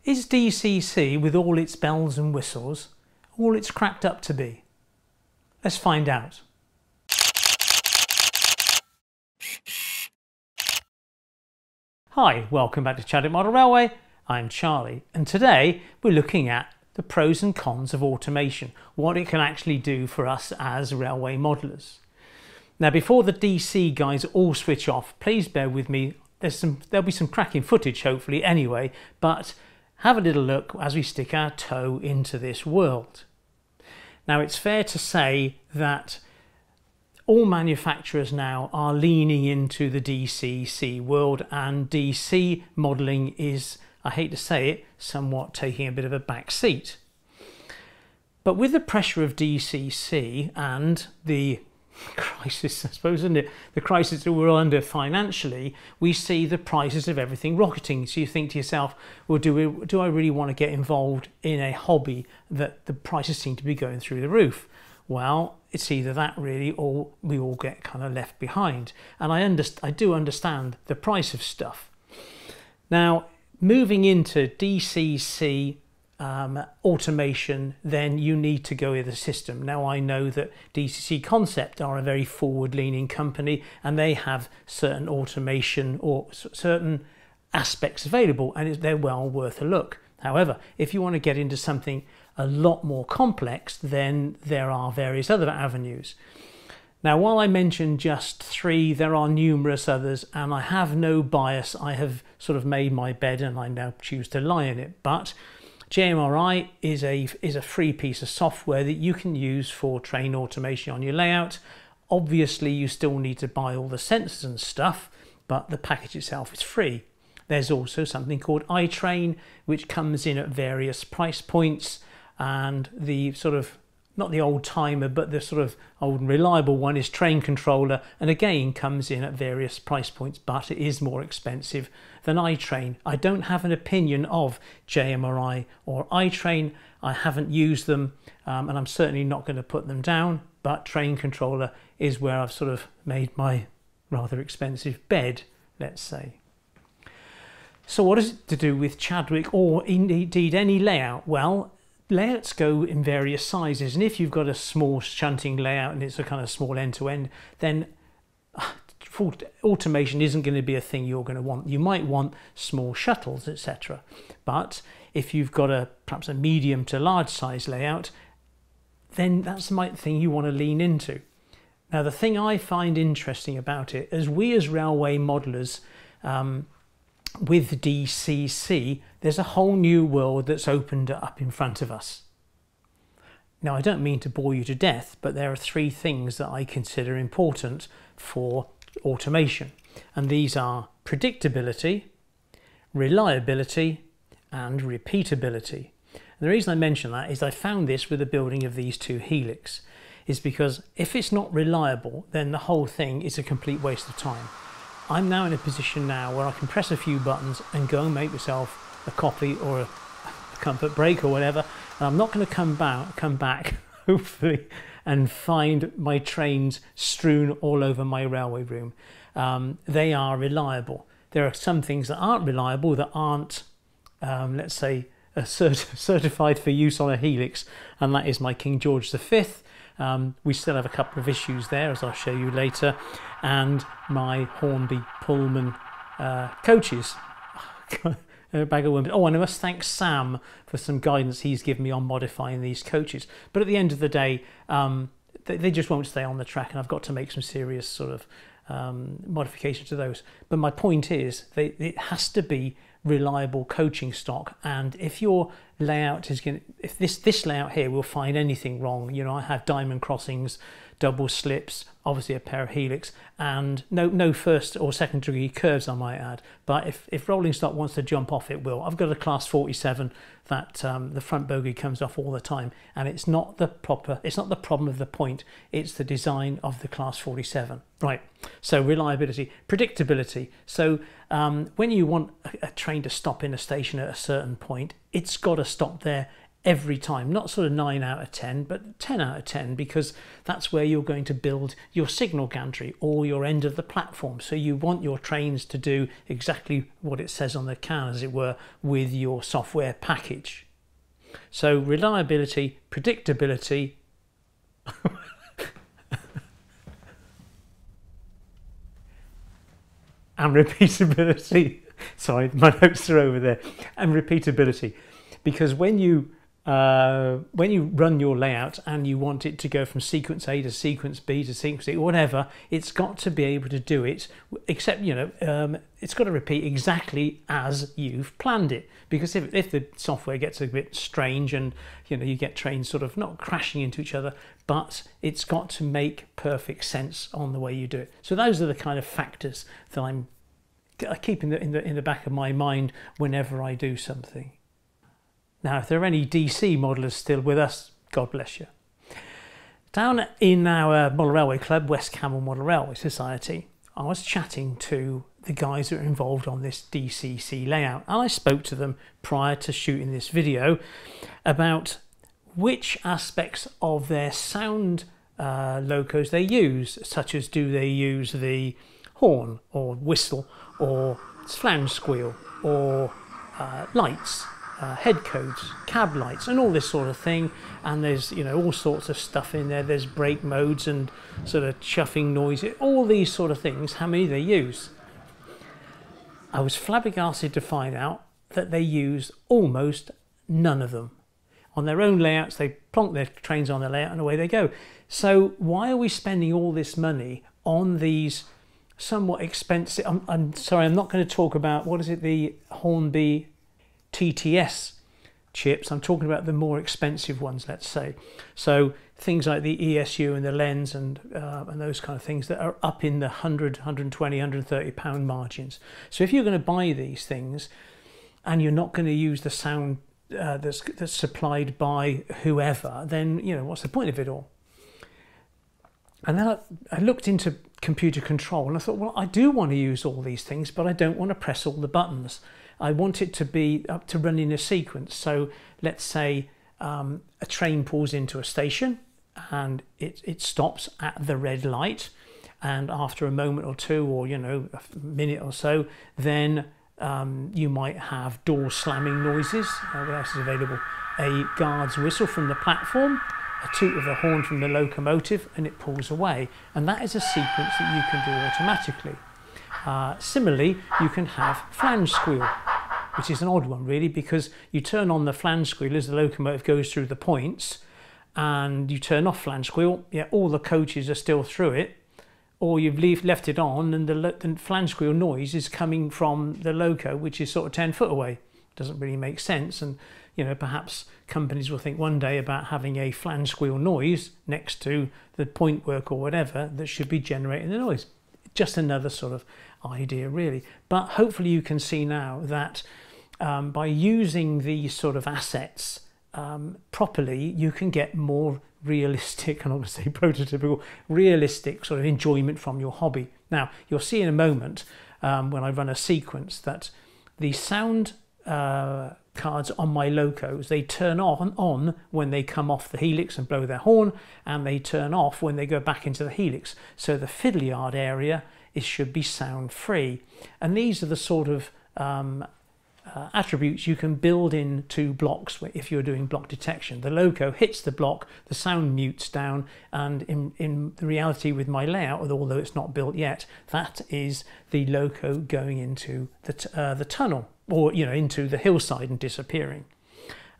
Is DCC, with all its bells and whistles, all it's cracked up to be? Let's find out. Hi, welcome back to Chadwick Model Railway. I'm Charlie, and today we're looking at the pros and cons of automation, what it can actually do for us as railway modelers. Now, before the DC guys all switch off, please bear with me. There'll be some cracking footage, hopefully, anyway, but have a little look as we stick our toe into this world. Now, it's fair to say that all manufacturers now are leaning into the DCC world, and DC modelling is, I hate to say it, somewhat taking a bit of a back seat. But with the pressure of DCC and the crisis, I suppose, isn't it? The crisis that we're under financially, we see the prices of everything rocketing. So you think to yourself, well, do I really want to get involved in a hobby that the prices seem to be going through the roof? Well, it's either that really, or we all get kind of left behind. And I do understand the price of stuff. Now, moving into DCC automation, then you need to go with the system. Now, I know that DCC Concept are a very forward-leaning company, and they have certain automation or certain aspects available, and they're well worth a look. However, if you want to get into something a lot more complex, then there are various other avenues. Now, while I mentioned just three, there are numerous others, and I have no bias. I have sort of made my bed and I now choose to lie in it. But JMRI is a free piece of software that you can use for train automation on your layout. Obviously, you still need to buy all the sensors and stuff, but the package itself is free. There's also something called iTrain, which comes in at various price points, and the sort of, not the old timer, but the sort of old and reliable one is Train Controller, and again comes in at various price points, but it is more expensive than iTrain. I don't have an opinion of JMRI or iTrain. I haven't used them, and I'm certainly not going to put them down, but Train Controller is where I've sort of made my rather expensive bed, let's say. So what is it to do with Chadwick, or indeed any layout? Well, layouts go in various sizes, and if you've got a small shunting layout and it's a kind of small end-to-end, then automation isn't going to be a thing you're going to want. You might want small shuttles, etc. But if you've got perhaps a medium to large size layout, then that's the thing you want to lean into. Now, the thing I find interesting about it, as we as railway modelers, with DCC, there's a whole new world that's opened up in front of us. Now, I don't mean to bore you to death, but there are three things that I consider important for automation, and these are predictability, reliability, and repeatability. And the reason I mention that is I found this with the building of these two Helix, is because if it's not reliable, then the whole thing is a complete waste of time. I'm now in a position now where I can press a few buttons and go and make myself a coffee or a comfort break or whatever, and I'm not going to come back hopefully and find my trains strewn all over my railway room. They are reliable. There are some things that aren't reliable, that aren't let's say certified for use on a Helix, and that is my King George V. We still have a couple of issues there, as I'll show you later, and my Hornby Pullman coaches. A bag of worms. Oh, and I must thank Sam for some guidance he's given me on modifying these coaches. But at the end of the day, they just won't stay on the track, and I've got to make some serious sort of modifications to those. But my point is, it has to be reliable coaching stock, and if your layout is if this layout here will find anything wrong, you know, I have diamond crossings, double slips, obviously a pair of Helix, and no first or second degree curves, I might add. But if rolling stock wants to jump off, it will. I've got a class 47 that the front bogie comes off all the time, and it's not the problem of the point, it's the design of the class 47. Right, so reliability, predictability. So when you want a train to stop in a station at a certain point, it's got to stop there every time, not sort of 9 out of 10, but 10 out of 10, because that's where you're going to build your signal gantry or your end of the platform. So you want your trains to do exactly what it says on the can, as it were, with your software package. So reliability, predictability, and repeatability. Sorry, my notes are over there. And repeatability, because when you run your layout and you want it to go from sequence A to sequence B to sequence C, whatever, it's got to be able to do it, except, it's got to repeat exactly as you've planned it. Because if the software gets a bit strange and, you get trains sort of not crashing into each other, but it's got to make perfect sense on the way you do it. So those are the kind of factors that I keep in the back of my mind whenever I do something. Now, if there are any DC modelers still with us, God bless you. Down in our Model Railway Club, West Camel Model Railway Society, I was chatting to the guys that are involved on this DCC layout, and I spoke to them prior to shooting this video about which aspects of their sound locos they use, such as do they use the horn or whistle or flange squeal or lights, head codes, cab lights, and all this sort of thing. And there's all sorts of stuff in there. There's brake modes and sort of chuffing noise, all these sort of things, how many they use. I was flabbergasted to find out that they use almost none of them. On their own layouts, they plonk their trains on their layout and away they go. So why are we spending all this money on these somewhat expensive, I'm sorry, I'm not going to talk about, the Hornby TTS chips. I'm talking about the more expensive ones, let's say. So things like the ESU and the lens and those kind of things that are up in the 100, 120, 130 pound margins. So if you're going to buy these things and you're not going to use the sound that's supplied by whoever, then what's the point of it all? And then I looked into computer control and I thought, well, I do want to use all these things, but I don't want to press all the buttons. I want it to be up to run in a sequence. So let's say a train pulls into a station and it stops at the red light, and after a moment or two, or a minute or so, then you might have door slamming noises. What else is available? A guard's whistle from the platform, a toot of the horn from the locomotive, and it pulls away. And that is a sequence that you can do automatically. Similarly, you can have flange squeal, which is an odd one really, because you turn on the flange squeal as the locomotive goes through the points, and you turn off flange squeal, all the coaches are still through it, or you've left it on and the flange squeal noise is coming from the loco, which is sort of 10 foot away. Doesn't really make sense. And perhaps companies will think one day about having a flange squeal noise next to the point work or whatever that should be generating the noise. Just another sort of idea really. But hopefully you can see now that by using these sort of assets properly, you can get more realistic, and I'm going to say prototypical, realistic sort of enjoyment from your hobby. Now, you'll see in a moment when I run a sequence that the sound cards on my locos, they turn on when they come off the Helix and blow their horn, and they turn off when they go back into the Helix. So the fiddle yard area should be sound free. And these are the sort of attributes you can build into blocks if you're doing block detection. The loco hits the block, the sound mutes down, and in the reality with my layout, although it's not built yet, that is the loco going into the tunnel, or into the hillside and disappearing.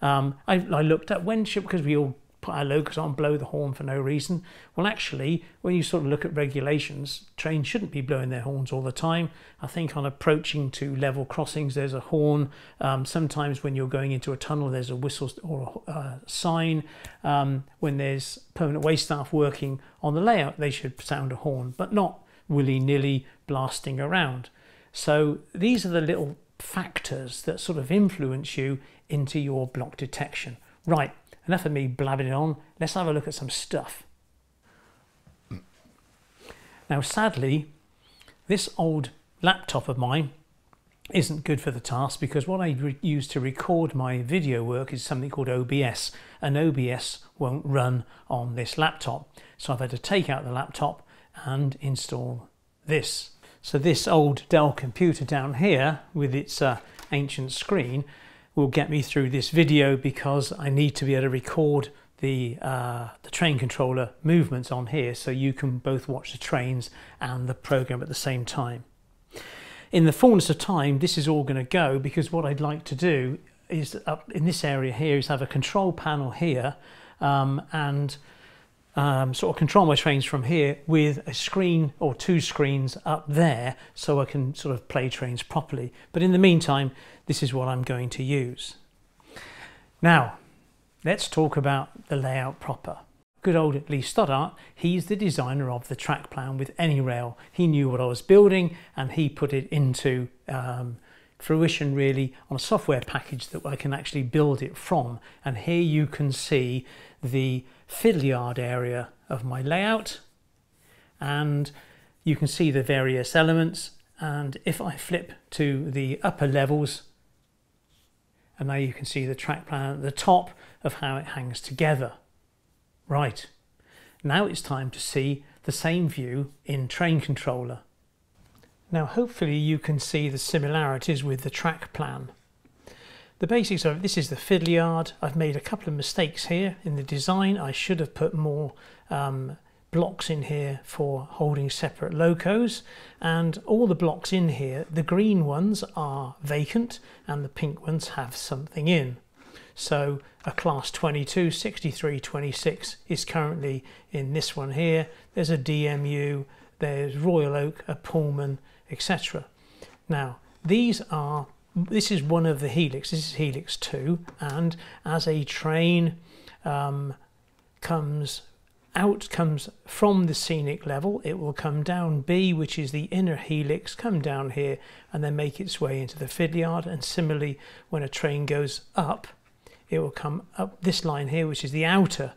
I looked at because we all put our locos on, blow the horn for no reason. Well, actually, when you sort of look at regulations, trains shouldn't be blowing their horns all the time. I think on approaching to level crossings, there's a horn. Sometimes when you're going into a tunnel, there's a whistle or a sign. When there's permanent way staff working on the layout, they should sound a horn, but not willy-nilly blasting around. So these are the little factors that sort of influence you into your block detection. Right. Enough of me blabbing it on, let's have a look at some stuff. Now sadly, this old laptop of mine isn't good for the task, because what I use to record my video work is something called OBS, and OBS won't run on this laptop. So I've had to take out the laptop and install this. So this old Dell computer down here with its ancient screen will get me through this video, because I need to be able to record the train controller movements on here, so you can both watch the trains and the program at the same time. In the fullness of time, this is all going to go, because what I'd like to do is up in this area here is have a control panel here, and sort of control my trains from here with a screen or two screens up there, so I can sort of play trains properly. But in the meantime, this is what I'm going to use. Now, let's talk about the layout proper. Good old Lee Stoddart, he's the designer of the track plan with any rail. He knew what I was building, and he put it into fruition really on a software package that I can actually build it from. And here you can see the fiddle yard area of my layout, and you can see the various elements. And if I flip to the upper levels, and now you can see the track plan at the top of how it hangs together. Right, now it's time to see the same view in Train Controller. Now hopefully you can see the similarities with the track plan. The basics of this is the fiddle yard. I've made a couple of mistakes here in the design. I should have put more blocks in here for holding separate locos, and all the blocks in here, the green ones are vacant and the pink ones have something in. So a class 22 6326 is currently in this one here. There's a DMU, there's Royal Oak, a Pullman, etc. Now this is one of the Helix. This is Helix 2, and as a train comes from the scenic level, it will come down B, which is the inner helix, come down here and then make its way into the fiddle yard. And similarly, when a train goes up, it will come up this line here, which is the outer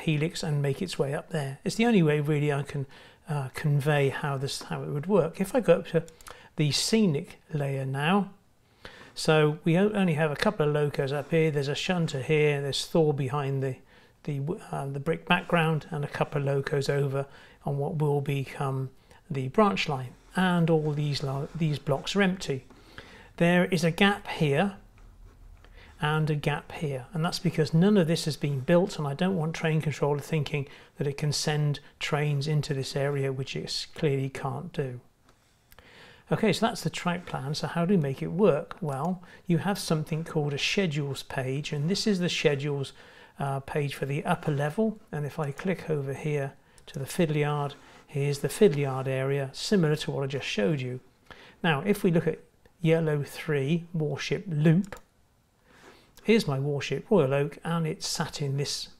helix, and make its way up there. It's the only way really I can convey how it would work. If I go up to the scenic layer now, so we only have a couple of locos up here. There's a shunter here, there's Thor behind the brick background, and a couple of locos over on what will become the branch line, and all these blocks are empty. There is a gap here and a gap here, and that's because none of this has been built, and I don't want Train Controller thinking that it can send trains into this area, which it clearly can't do. Okay, so that's the track plan. So how do we make it work? Well, you have something called a schedules page, and this is the schedules page for the upper level. And if I click over here to the fiddle yard, here's the fiddle yard area, similar to what I just showed you. Now if we look at yellow 3 warship loop, here's my warship Royal Oak, and it's sat in this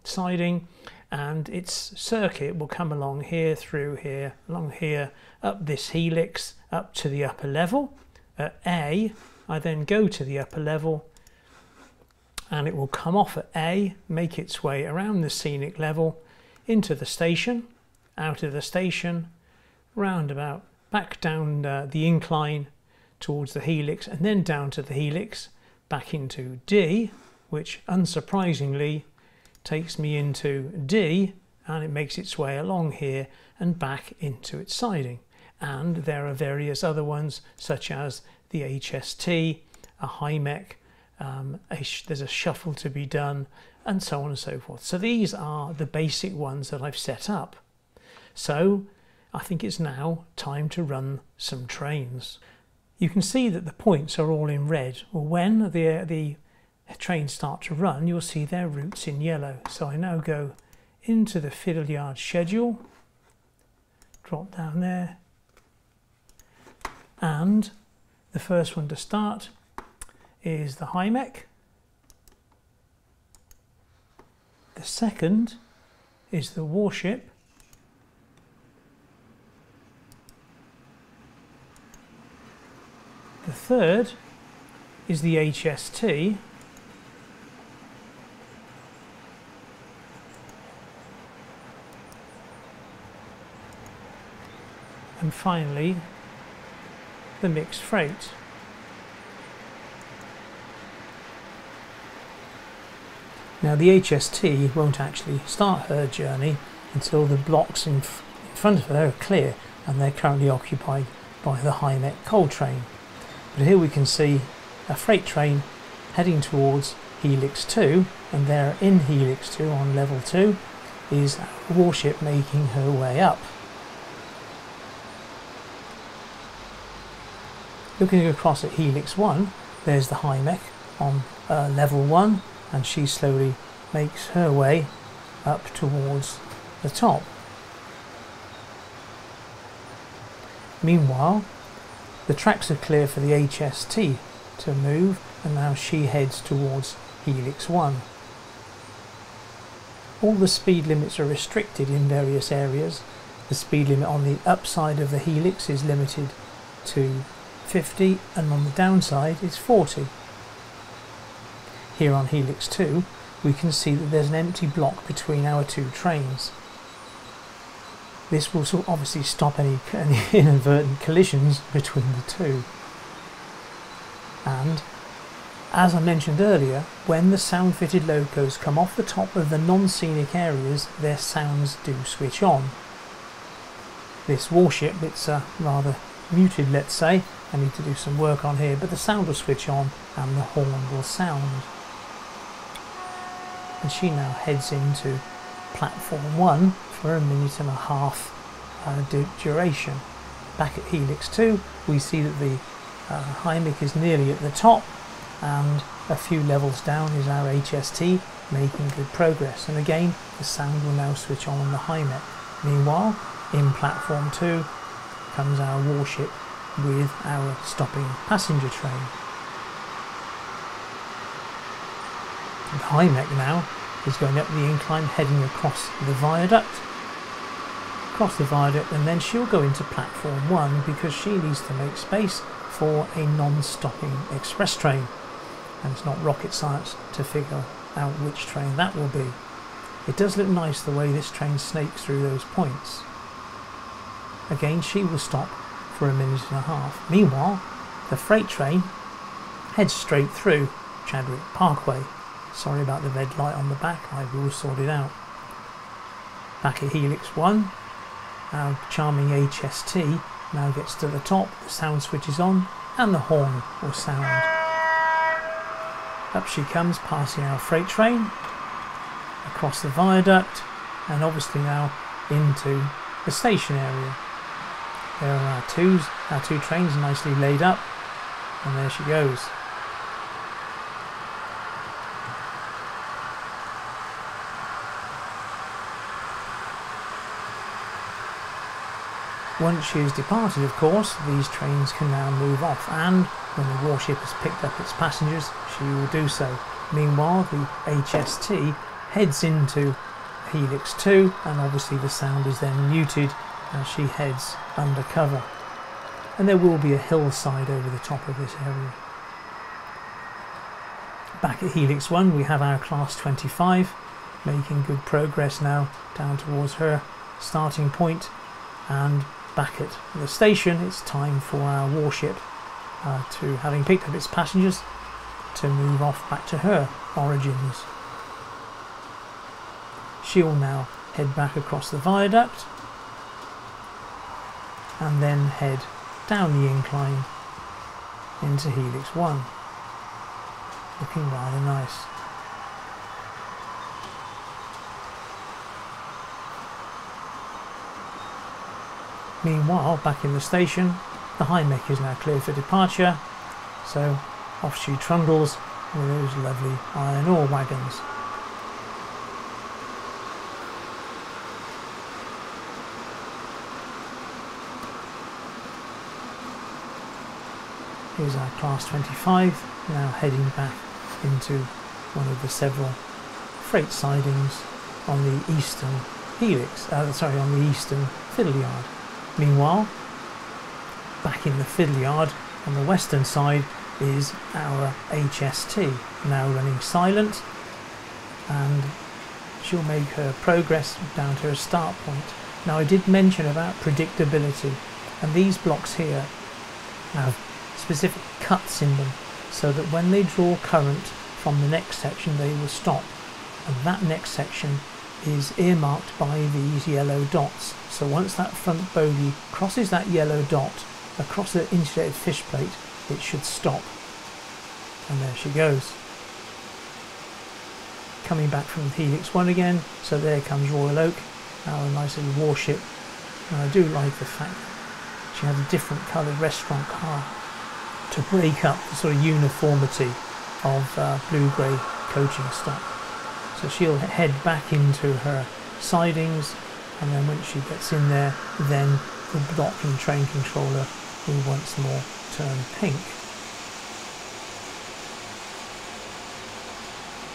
siding, and its circuit will come along here, through here, along here, up this helix, up to the upper level. At A, I then go to the upper level, and it will come off at A, make its way around the scenic level, into the station, out of the station, roundabout, back down the incline towards the helix, and then down to the helix, back into D, which unsurprisingly takes me into D, and it makes its way along here and back into its siding. And there are various other ones, such as the HST, a high mech, there's a shuffle to be done, and so on and so forth. So these are the basic ones that I've set up. So I think it's now time to run some trains. You can see that the points are all in red. Well, when the trains start to run, you'll see their routes in yellow. So I now go into the fiddle yard schedule, drop down there, and the first one to start is the high mech. The second is the warship. The third is the HST. And finally, the mixed freight. Now the HST won't actually start her journey until the blocks in front of her are clear, and they're currently occupied by the high-mech coal train. But here we can see a freight train heading towards Helix 2, and there in Helix 2 on level 2 is a warship making her way up. Looking across at Helix 1, there's the high-mech on level 1, and she slowly makes her way up towards the top. Meanwhile, the tracks are clear for the HST to move, and now she heads towards Helix 1. All the speed limits are restricted in various areas. The speed limit on the upside of the Helix is limited to 50, and on the downside is 40. Here on Helix 2 we can see that there's an empty block between our two trains. This will obviously stop any inadvertent collisions between the two. And as I mentioned earlier, when the sound fitted locos come off the top of the non-scenic areas, their sounds do switch on. This warship, it's rather muted, let's say. I need to do some work on here, but the sound will switch on and the horn will sound. And she now heads into platform 1 for a minute and a half duration. Back at Helix 2 we see that the high-mech is nearly at the top, and a few levels down is our HST making good progress, and again the sound will now switch on the high-mech. Meanwhile, in platform 2 comes our warship with our stopping passenger train. The high-mech now is going up the incline, heading across the viaduct, and then she'll go into platform 1 because she needs to make space for a non-stopping express train, and it's not rocket science to figure out which train that will be. It does look nice the way this train snakes through those points. Again, she will stop for a minute and a half. Meanwhile, the freight train heads straight through Chadwick Parkway. Sorry about the red light on the back, I will sort it out. Back at Helix 1, our charming HST now gets to the top, the sound switches on, and the horn will sound. Up she comes, passing our freight train, across the viaduct, and obviously now into the station area. There are our two trains nicely laid up, and there she goes. Once she has departed, of course, these trains can now move off, and when the warship has picked up its passengers, she will do so. Meanwhile, the HST heads into Helix 2, and obviously the sound is then muted as she heads undercover. And there will be a hillside over the top of this area. Back at Helix 1 we have our Class 25 making good progress now down towards her starting point, and back at the station it's time for our warship to, having picked up its passengers, to move off back to her origins. She will now head back across the viaduct and then head down the incline into Helix 1. Looking rather nice. Meanwhile, back in the station, the high-mech is now clear for departure, so off she trundles with those lovely iron ore wagons. Here's our Class 25 now heading back into one of the several freight sidings on the eastern Helix, on the eastern fiddle yard. Meanwhile, back in the fiddle yard on the western side is our HST, now running silent, and she'll make her progress down to her start point. Now I did mention about predictability, and these blocks here have specific cuts in them so that when they draw current from the next section they will stop, and that next section is earmarked by these yellow dots. So once that front bogie crosses that yellow dot across the insulated fish plate, it should stop. And there she goes. Coming back from Helix 1 again, so there comes Royal Oak, our nice little warship. And I do like the fact that she has a different coloured restaurant car to break up the sort of uniformity of blue-grey coaching stock. So she'll head back into her sidings, and then once she gets in there, then the block and train controller will once more turn pink.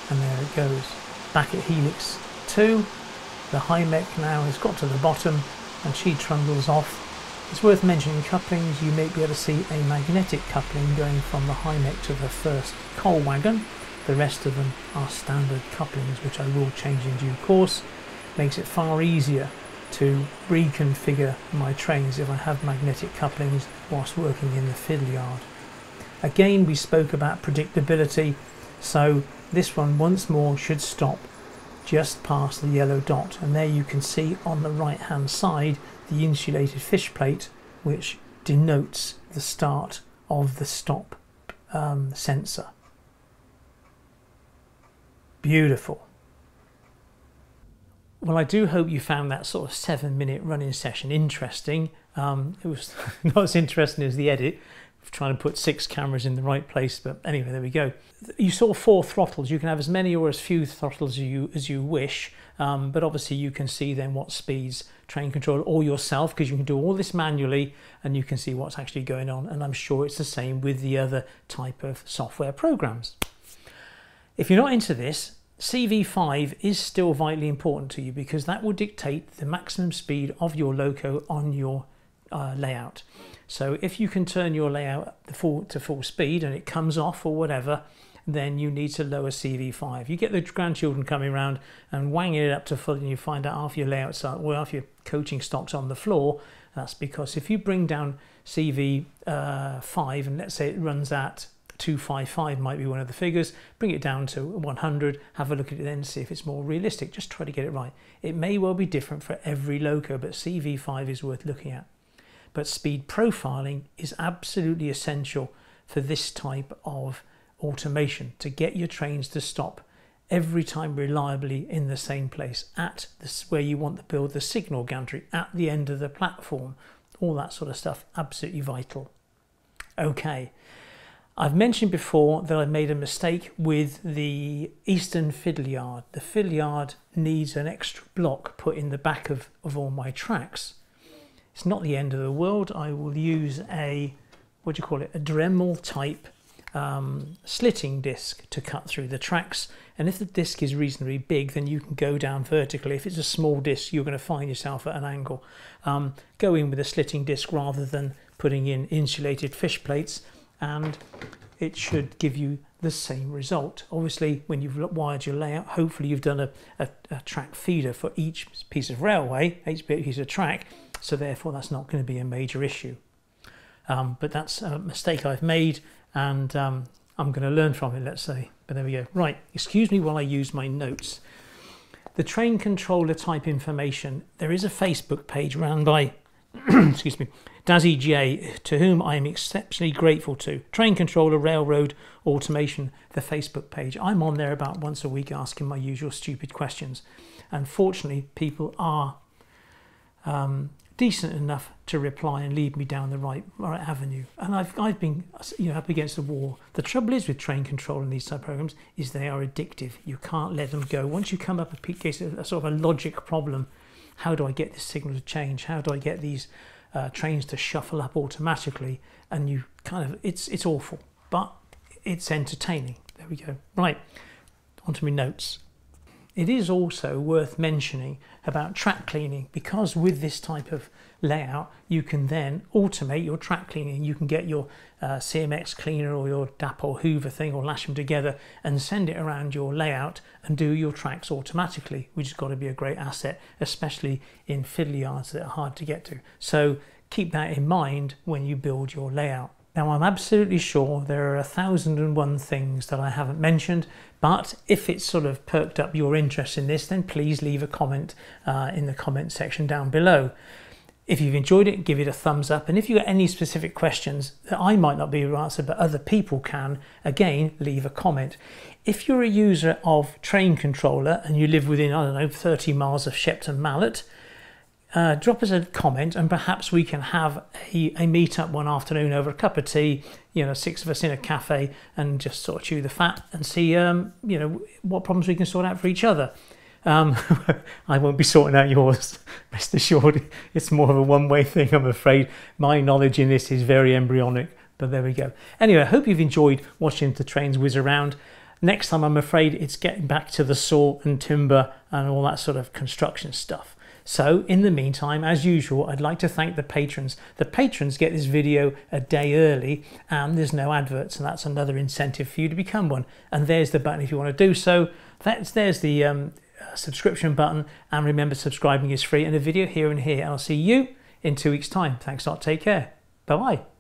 And there it goes. Back at Helix 2, the high mech now has got to the bottom and she trundles off. It's worth mentioning couplings. You may be able to see a magnetic coupling going from the high mech to the first coal wagon. The rest of them are standard couplings, which I will change in due course. Makes it far easier to reconfigure my trains if I have magnetic couplings whilst working in the fiddle yard. Again, we spoke about predictability, so this one once more should stop just past the yellow dot, and there you can see on the right hand side the insulated fish plate, which denotes the start of the stop sensor. Beautiful. Well, I do hope you found that sort of 7-minute running session interesting. It was not as interesting as the edit, trying to put 6 cameras in the right place, but anyway, there we go. You saw 4 throttles. You can have as many or as few throttles as you wish, but obviously you can see then what speeds train control or yourself, because you can do all this manually and you can see what's actually going on, and I'm sure it's the same with the other type of software programs. If you're not into this, CV5 is still vitally important to you, because that will dictate the maximum speed of your loco on your layout. So if you can turn your layout to full speed and it comes off or whatever, then you need to lower CV5. You get the grandchildren coming around and wanging it up to full, and you find out half your layouts are, well, half your coaching stock's on the floor. That's because if you bring down CV5 and let's say it runs at 255 might be one of the figures, bring it down to 100, have a look at it then, see if it's more realistic. Just try to get it right. It may well be different for every loco, but CV5 is worth looking at. But speed profiling is absolutely essential for this type of automation, to get your trains to stop every time reliably in the same place, at this where you want to build the signal gantry, at the end of the platform, all that sort of stuff, absolutely vital. Okay. I've mentioned before that I made a mistake with the Eastern fiddle yard. The fiddle yard needs an extra block put in the back of all my tracks. It's not the end of the world. I will use a, what do you call it, a Dremel type slitting disc to cut through the tracks. And if the disc is reasonably big, then you can go down vertically. If it's a small disc, you're going to find yourself at an angle. Go in with a slitting disc rather than putting in insulated fish plates, and it should give you the same result. Obviously, when you've wired your layout, hopefully you've done a track feeder for each piece of railway, each piece of track, so therefore that's not going to be a major issue. But that's a mistake I've made, and I'm going to learn from it, let's say. But there we go. Right, excuse me while I use my notes. The train controller type information, there is a Facebook page run by excuse me, Dazzy J, to whom I am exceptionally grateful to. Train Controller Railroad Automation, the Facebook page. I'm on there about once a week asking my usual stupid questions. And fortunately, people are decent enough to reply and lead me down the right avenue. And I've been up against the wall. The trouble is with train control and these type of programs is they are addictive. You can't let them go. Once you come up against a sort of a logic problem, how do I get this signal to change? How do I get these trains to shuffle up automatically? And you kind of, it's awful, but it's entertaining. There we go. Right, on to my notes. It is also worth mentioning about track cleaning, because with this type of layout, you can then automate your track cleaning. You can get your CMX cleaner or your DAP or Hoover thing, or lash them together and send it around your layout and do your tracks automatically, which has got to be a great asset, especially in fiddle yards that are hard to get to. So keep that in mind when you build your layout. Now, I'm absolutely sure there are 1,001 things that I haven't mentioned, but if it's sort of perked up your interest in this, then please leave a comment in the comment section down below. If you've enjoyed it, give it a thumbs up, and if you've got any specific questions that I might not be able to answer but other people can, again, leave a comment. If you're a user of Train Controller and you live within, I don't know, 30 miles of Shepton Mallet, drop us a comment and perhaps we can have a meet-up one afternoon over a cup of tea, 6 of us in a cafe, and just sort of chew the fat and see what problems we can sort out for each other. I won't be sorting out yours, rest assured. It's more of a one-way thing, I'm afraid. My knowledge in this is very embryonic, but there we go. Anyway, I hope you've enjoyed watching the trains whiz around. Next time, I'm afraid it's getting back to the saw and timber and all that sort of construction stuff. So in the meantime, as usual, I'd like to thank the patrons. The patrons get this video a day early and there's no adverts, and that's another incentive for you to become one. And there's the button if you want to do so. There's the subscription button, and remember, subscribing is free, and a video here and here. I'll see you in 2 weeks' time. Thanks a lot. Take care. Bye-bye.